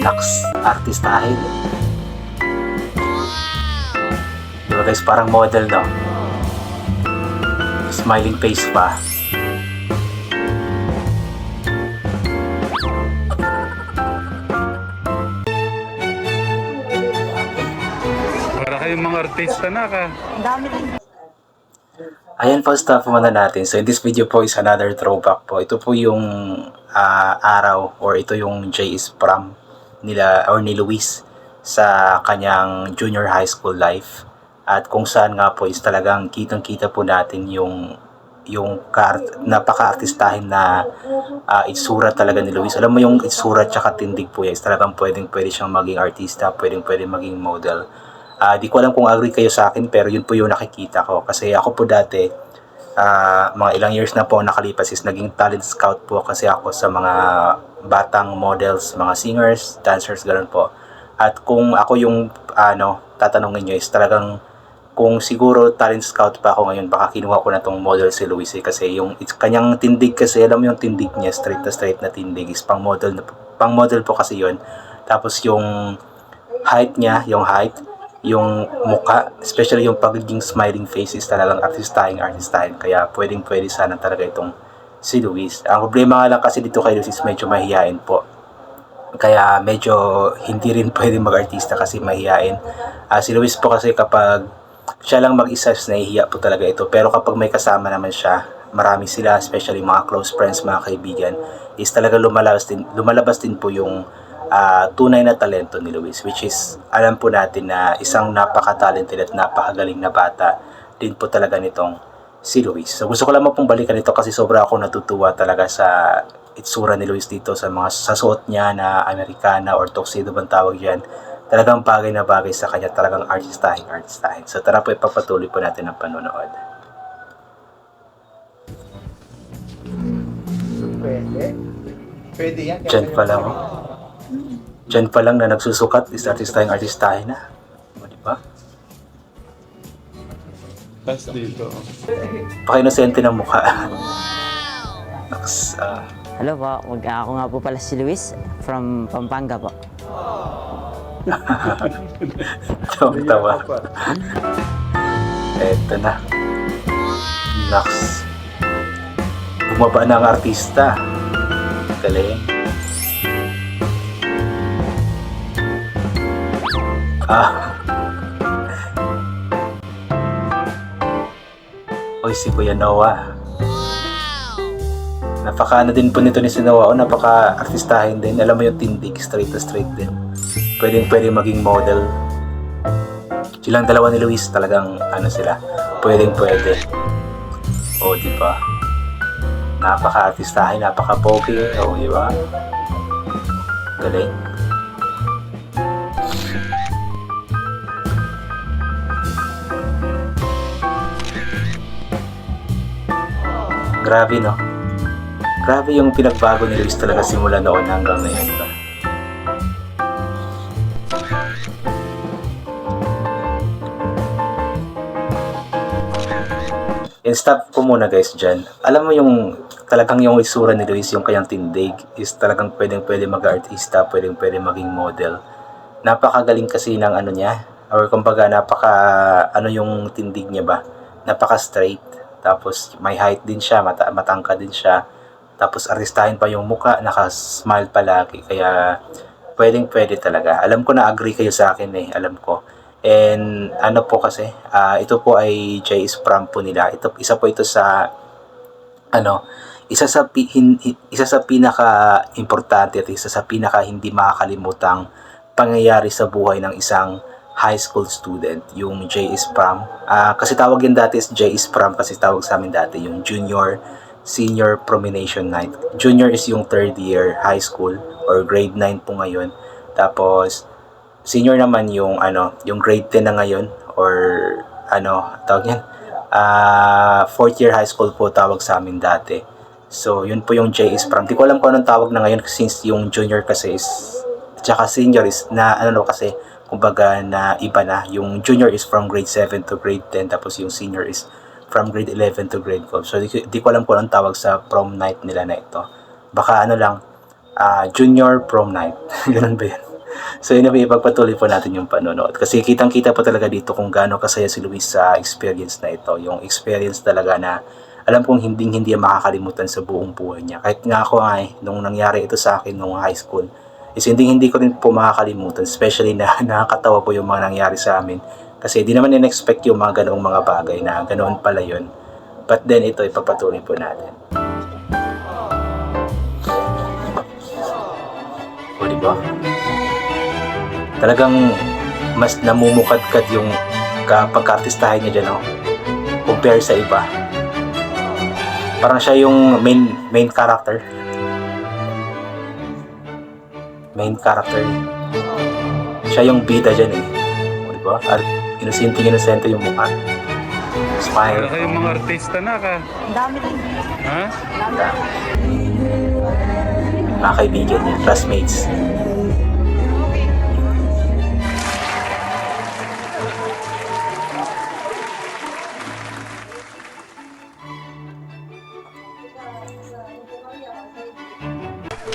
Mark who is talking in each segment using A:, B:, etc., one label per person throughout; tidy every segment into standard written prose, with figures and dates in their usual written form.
A: Naks, artistahin. Diba guys, parang model, no? Smiling face pa.
B: Para kayong mga artista na ka.
A: Ayan po, stuff muna natin. So in this video po is another throwback po. Ito po yung araw or ito yung JS prom nila or ni Luis sa kanyang junior high school life. At kung saan nga po is talagang kitang-kita po natin yung napaka-artistahin na itsura talaga ni Luis. Alam mo yung itsura tsaka tindig po yan. Talagang pwede siyang maging artista, pwedeng maging model. Di ko alam kung agree kayo sa akin, pero yun po yung nakikita ko. Kasi ako po dati, mga ilang years na po nakalipas is naging talent scout po kasi ako sa mga batang models, mga singers, dancers, ganoon po. At kung ako yung tatanungin nyo is talagang kung siguro talent scout pa ako ngayon, baka kinuha ko na tong model si Luis kasi yung kanyang tindig kasi, alam mo yung tindig niya, straight na tindig is pang model po kasi yun. Tapos yung height niya, yung mukha, especially yung pagiging smiling face is talagang artistahin. Kaya pwede sana talaga itong si Luis. Ang problema nga lang kasi dito kay Luis is medyo mahihain po. Kaya medyo hindi rin pwede mag-artista kasi mahihain. Si Luis po kasi kapag siya lang mag-isa, nahihiya po talaga ito. Pero kapag may kasama naman siya, marami sila, especially mga close friends, mga kaibigan, is talaga lumalabas din po yung tunay na talento ni Luis, which is alam po natin na isang napaka-talented at napakagaling na bata din po talaga nitong si Luis. So gusto ko lang pong balikan ito kasi sobra ako natutuwa talaga sa itsura ni Luis dito, sa suot niya na Americana or tuxedo bang tawag yan. Talagang bagay na bagay sa kanya, talagang artistahin. So tara po, ipapatuloy po natin ang panonood.
C: Pwede yan.
A: Diyan pa lang na nagsusukat is artistahin na. O, diba?
B: Tapos dito.
A: Paka-inosente ng mukha. Naks,
D: Hello po, ako nga po pala si Luis from Pampanga po.
A: tawa. Eto na. Naks. Bumaba na ang artista. Galing. Oy, si Kuya Noah. Napaka din po nito ni si Noah. Napaka-artistahin din. Alam mo yung tindig, straight din. Pwede maging model. Silang dalawa ni Luis, talagang sila. Pwede. O, di ba? Napaka-artistahin, napaka-pogi. O, di ba? Galing. Grabe, no? Grabe yung pinagbago ni Luis talaga simula noon hanggang ngayon. Ba? And stop ko muna guys dyan. Alam mo yung talagang yung isura ni Luis, yung kanyang tindig is talagang pwede mag-artista, pwede maging model. Napakagaling kasi ng niya, or kumbaga yung tindig niya ba? Napaka-straight. Tapos may height din siya, matangka din siya. Tapos artistahin pa yung mukha, naka-smile palagi. Kaya pwede talaga. Alam ko na agree kayo sa akin alam ko. And po kasi, ito po ay JS prom po nila. Isa po ito sa isa sa pinaka-importante at isa sa pinaka hindi makakalimutang pangyayari sa buhay ng isang high school student, yung JS prom. Kasi tawag yan dati is JS prom kasi tawag sa amin dati yung junior senior promenation night. Junior is yung third year high school or grade 9 po ngayon. Tapos senior naman yung yung grade 10 na ngayon or tawag yan. Fourth year high school po tawag sa amin dati. So yun po yung JS prom. Di ko alam kung anong tawag na ngayon since yung junior kasi is tsaka senior is na kasi kumbaga na iba na. Yung junior is from grade 7 to grade 10, tapos yung senior is from grade 11 to grade 12. So di ko alam kung anong tawag sa prom night nila na ito. Baka lang, junior prom night. Ganun ba yan? So yun na, ipagpatuloy po natin yung panonood. Kasi kitang-kita po talaga dito kung gaano kasaya si Luis sa experience na ito. Yung experience talaga na alam kong hindi makakalimutan sa buong buhay niya. Kahit nga ako nung nangyari ito sa akin nung high school, is hindi ko rin po makakalimutan. Especially na nakakatawa po yung mga nangyari sa amin. Kasi di naman in-expect yung mga ganoong mga bagay na ganoon pala yun. But then ito, ipagpatuloy po natin. O diba? Talagang mas namumukadkad yung pagka-artistahin niya dyan, no? Compare sa iba. Parang siya yung main character. Main character. Siya yung bida dyan eh. O diba? At inosente yung mukha. Smile.
B: Para kayong mga artista na ka.
C: Ang dami din.
B: Ha?
A: Mga kaibigan niya, classmates.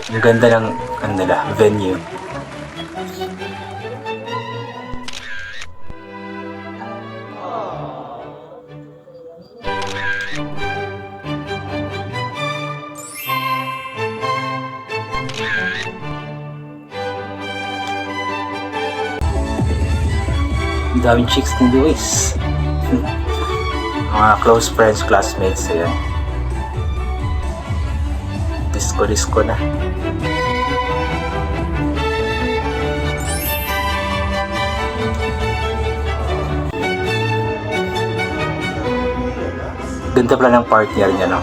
A: Ang ganda ng venue. Ang daming chicks ni Luis. Mga close friends, classmates, ayan. Disco na. Ganda pala ng partner niya, no?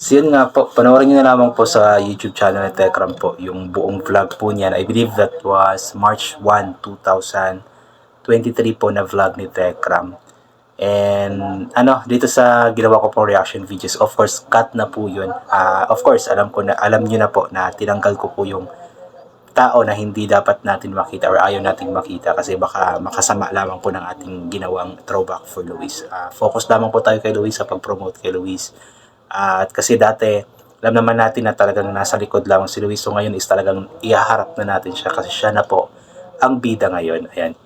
A: So yun nga po, panoorin nyo na lamang po sa YouTube channel ni Tekram po yung buong vlog po niya. I believe that was March 1, 2023 po na vlog ni Tekram. And dito sa ginawa ko pong reaction videos, of course, cut na po yun. Of course, alam nyo na po na tinanggal ko po yung tao na hindi dapat natin makita or ayaw natin makita kasi baka makasama lamang po ng ating ginawang throwback for Luis. Focus lamang po tayo kay Luis sa pag-promote kay Luis. At kasi dati, alam naman natin na talagang nasa likod lamang si Luis. So ngayon is talagang ihaharap na natin siya kasi siya na po ang bida ngayon. Ayan.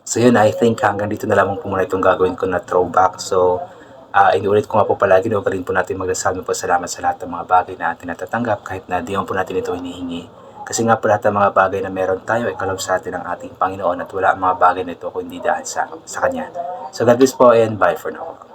A: So yun, I think hanggang dito na lamang po muna itong gagawin ko na throwback. So, inuulit ko nga po palagi, huwag rin po natin magsasabi po salamat sa lahat ng mga bagay na atin natatanggap kahit na di po natin ito hinihingi. Kasi nga po lahat ng mga bagay na meron tayo ay kalob sa atin ng ating Panginoon at wala ang mga bagay na ito kung hindi dahil sa Kanya. So God bless po and bye for now.